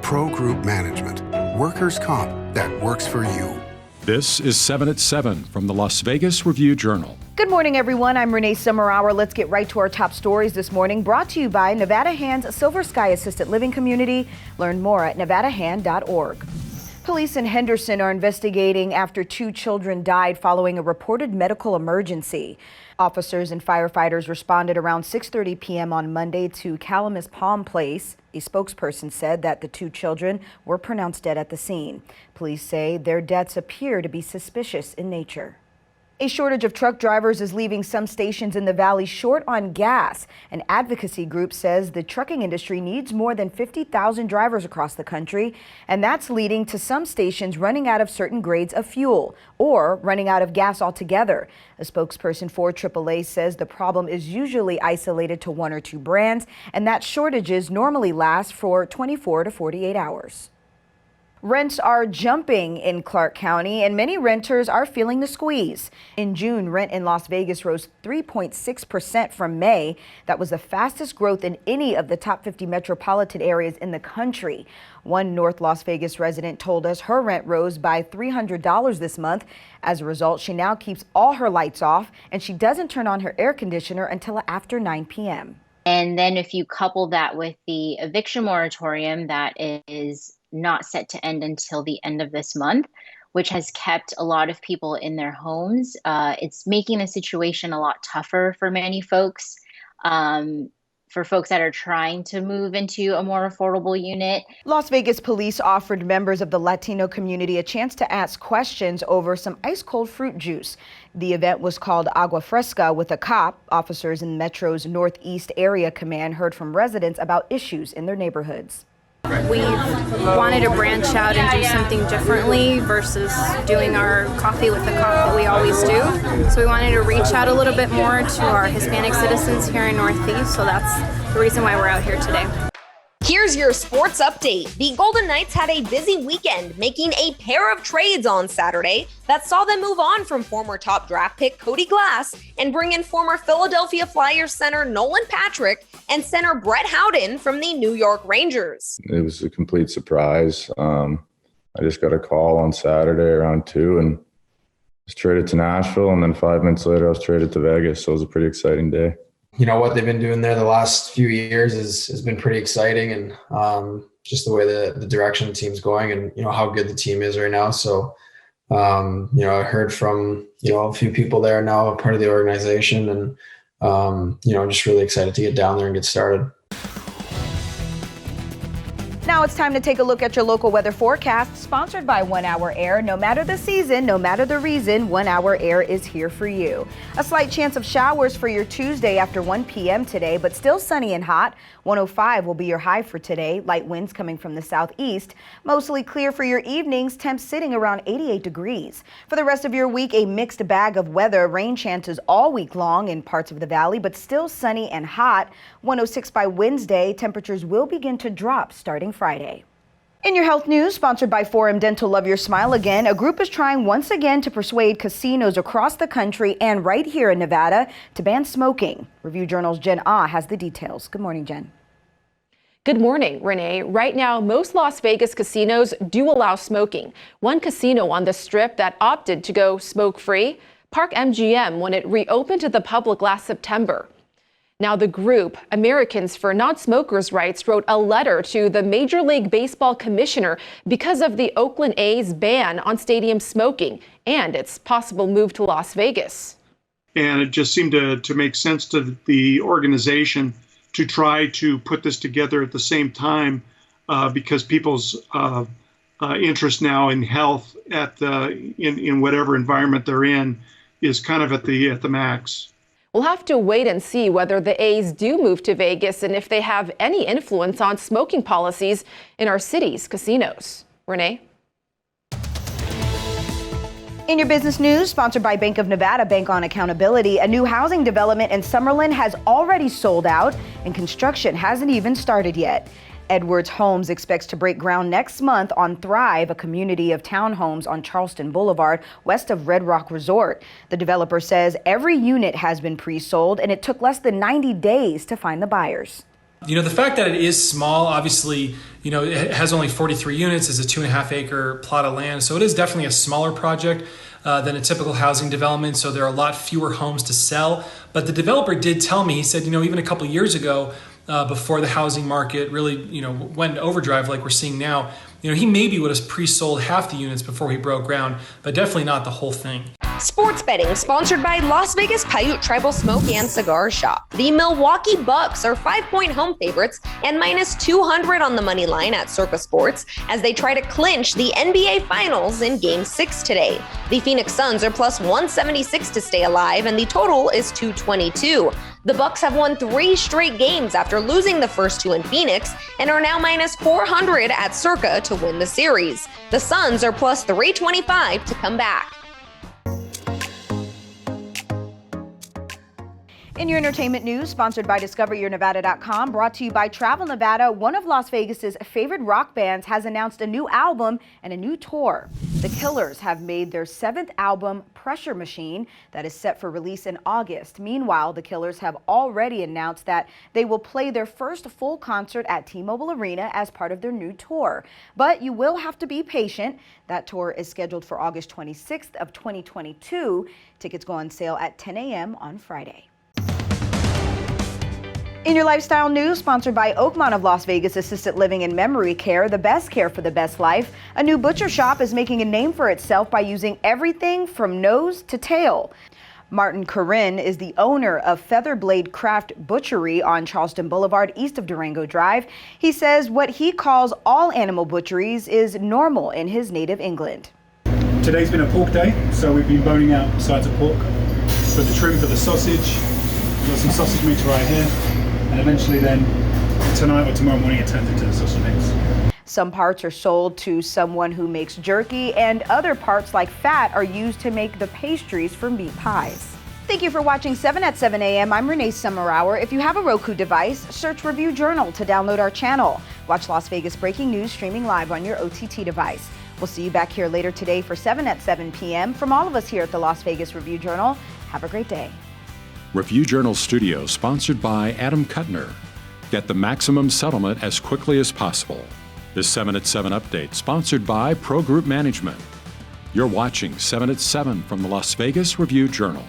Pro Group Management. Workers' comp that works for you. This is 7 at 7 from the Las Vegas Review-Journal. Good morning, everyone. I'm Renee Summerhour. Let's get right to our top stories this morning, brought to you by Nevada Hand's Silver Sky Assisted Living Community. Learn more at nevadahand.org. Police in Henderson are investigating after 2 children died following a reported medical emergency. Officers and firefighters responded around 6:30 p.m. on Monday to Calamus Palm Place. A spokesperson said that the 2 children were pronounced dead at the scene. Police say their deaths appear to be suspicious in nature. A shortage of truck drivers is leaving some stations in the valley short on gas. An advocacy group says the trucking industry needs more than 50,000 drivers across the country, and that's leading to some stations running out of certain grades of fuel or running out of gas altogether. A spokesperson for AAA says the problem is usually isolated to 1 or 2 brands, and that shortages normally last for 24 to 48 hours. Rents are jumping in Clark County, and many renters are feeling the squeeze. In June, rent in Las Vegas rose 3.6% from May. That was the fastest growth in any of the top 50 metropolitan areas in the country. One North Las Vegas resident told us her rent rose by $300 this month. As a result, she now keeps all her lights off, and she doesn't turn on her air conditioner until after 9 p.m. And then if you couple that with the eviction moratorium that is not set to end until the end of this month, which has kept a lot of people in their homes, it's making the situation a lot tougher for many folks. For folks that are trying to move into a more affordable unit. Las Vegas police offered members of the Latino community a chance to ask questions over some ice-cold fruit juice. The event was called Agua Fresca with a cop. Officers in Metro's Northeast Area Command heard from residents about issues in their neighborhoods. We've wanted to branch out and do something differently versus doing our coffee with the cop that we always do. So we wanted to reach out a little bit more to our Hispanic citizens here in Northeast. So that's the reason why we're out here today. Here's your sports update. The Golden Knights had a busy weekend, making a pair of trades on Saturday that saw them move on from former top draft pick Cody Glass and bring in former Philadelphia Flyers center Nolan Patrick and center Brett Howden from the New York Rangers. It was a complete surprise. I just got a call on Saturday around 2 and was traded to Nashville, and then 5 minutes later I was traded to Vegas, so it was a pretty exciting day. You know, what they've been doing there the last few years has been pretty exciting, and just the way the direction the team's going and, you know, how good the team is right now. So, you know, I heard from, you know, a few people there now, part of the organization, and, you know, I'm just really excited to get down there and get started. Now it's time to take a look at your local weather forecast, sponsored by 1 Hour Air. No matter the season, no matter the reason, 1 Hour Air is here for you. A slight chance of showers for your Tuesday after 1 p.m. today, but still sunny and hot. 105 will be your high for today. Light winds coming from the southeast. Mostly clear for your evenings, temps sitting around 88 degrees. For the rest of your week, a mixed bag of weather. Rain chances all week long in parts of the valley, but still sunny and hot. 106 by Wednesday. Temperatures will begin to drop starting Friday. In your health news, sponsored by 4M Dental Love Your Smile Again, a group is trying once again to persuade casinos across the country and right here in Nevada to ban smoking. Review Journal's Jen Ah has the details. Good morning, Jen. Good morning, Renee. Right now, most Las Vegas casinos do allow smoking. One casino on the Strip that opted to go smoke-free, Park MGM, when it reopened to the public last September. Now, the group, Americans for Non-Smokers' Rights, wrote a letter to the Major League Baseball commissioner because of the Oakland A's ban on stadium smoking and its possible move to Las Vegas. And it just seemed to make sense to the organization to try to put this together at the same time because people's interest now in health in whatever environment they're in is kind of at the max. We'll have to wait and see whether the A's do move to Vegas and if they have any influence on smoking policies in our city's casinos. Renee? In your business news, sponsored by Bank of Nevada, Bank on Accountability, a new housing development in Summerlin has already sold out and construction hasn't even started yet. Edwards Homes expects to break ground next month on Thrive, a community of townhomes on Charleston Boulevard, west of Red Rock Resort. The developer says every unit has been pre-sold and it took less than 90 days to find the buyers. The fact that it is small, obviously, it has only 43 units, is a 2.5 acre plot of land. So it is definitely a smaller project than a typical housing development. So there are a lot fewer homes to sell. But the developer did tell me, he said, even a couple of years ago, before the housing market really, went into overdrive like we're seeing now, he maybe would have pre-sold half the units before he broke ground, but definitely not the whole thing. Sports betting sponsored by Las Vegas Paiute Tribal Smoke and Cigar Shop. The Milwaukee Bucks are 5-point home favorites and minus 200 on the money line at Circa Sports as they try to clinch the NBA Finals in Game 6 today. The Phoenix Suns are plus 176 to stay alive, and the total is 222. The Bucks have won 3 straight games after losing the first 2 in Phoenix and are now minus 400 at Circa to win the series. The Suns are plus 325 to come back. In your entertainment news, sponsored by DiscoverYourNevada.com, brought to you by Travel Nevada, one of Las Vegas's favorite rock bands has announced a new album and a new tour. The Killers have made their 7th album, Pressure Machine, that is set for release in August. Meanwhile, the Killers have already announced that they will play their first full concert at T-Mobile Arena as part of their new tour. But you will have to be patient. That tour is scheduled for August 26th of 2022. Tickets go on sale at 10 a.m. on Friday. In your lifestyle news, sponsored by Oakmont of Las Vegas Assisted Living and Memory Care, the best care for the best life. A new butcher shop is making a name for itself by using everything from nose to tail. Martin Corinne is the owner of Featherblade Craft Butchery on Charleston Boulevard, east of Durango Drive. He says what he calls all animal butcheries is normal in his native England. Today's been a pork day, so we've been boning out sides of pork for the trim for the sausage. We've got some sausage meat right here. And eventually then, tonight or tomorrow morning, it turns into the sausage meats. Some parts are sold to someone who makes jerky, and other parts like fat are used to make the pastries for meat pies. Thank you for watching 7 at 7 a.m. I'm Renee Summerhour. If you have a Roku device, search Review Journal to download our channel. Watch Las Vegas breaking news streaming live on your OTT device. We'll see you back here later today for 7 at 7 p.m. From all of us here at the Las Vegas Review Journal, have a great day. Review Journal Studio, sponsored by Adam Kuttner. Get the maximum settlement as quickly as possible. This 7 at 7 update, sponsored by Pro Group Management. You're watching 7 at 7 from the Las Vegas Review Journal.